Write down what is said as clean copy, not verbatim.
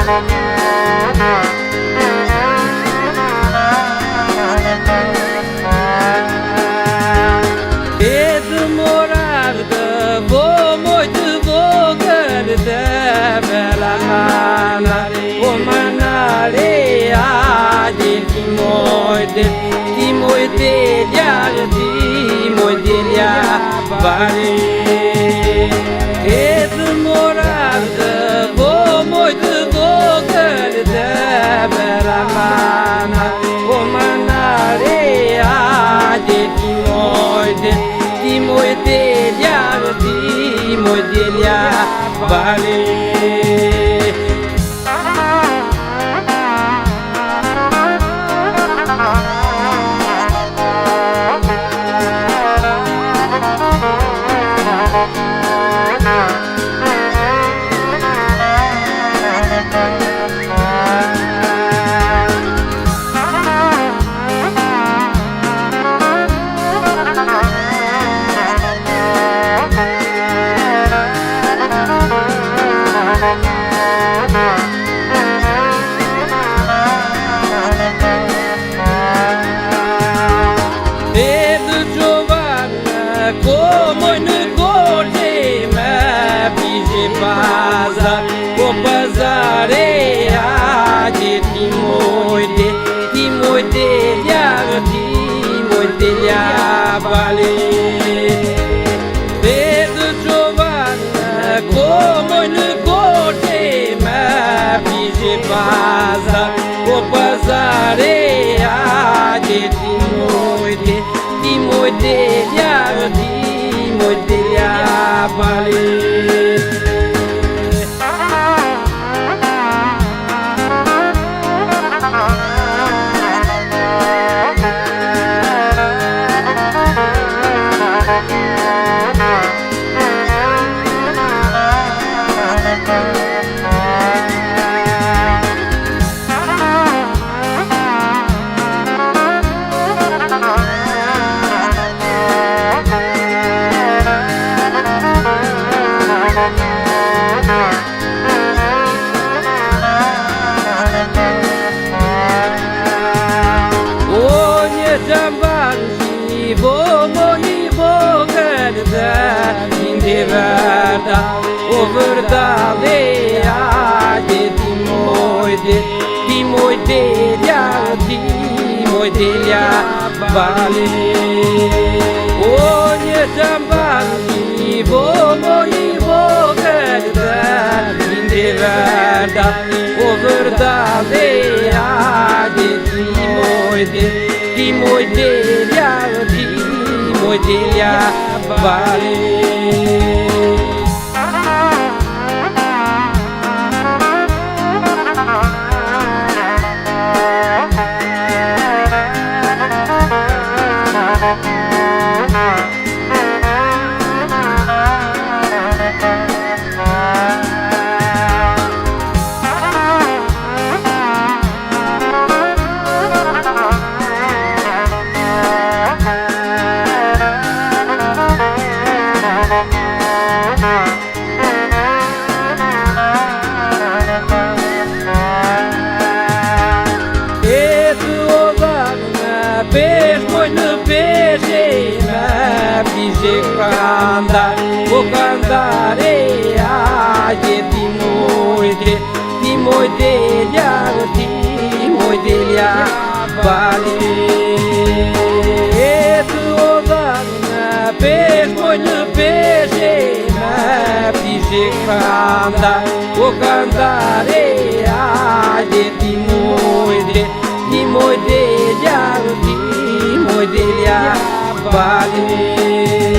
Ti moj delja vale e të morar të vo moj të vogël të beramana o manare ade ti moj delja vale. Komoj në gote me bije pazar po pazare aqe ti moj delja vale Vedë qovan komoj në gote me bije pazar po pazare aqe ti moj delja vale. Verda, o verdade ade ti moj delja vale o një xhambarni vo moj verda inde verda o verdade ade ti moj delja vale. O cantare aqe ti moj delja vale e të odhan pesh moj në peshe me pishe kanda o cantare aqe ti moj delja vale.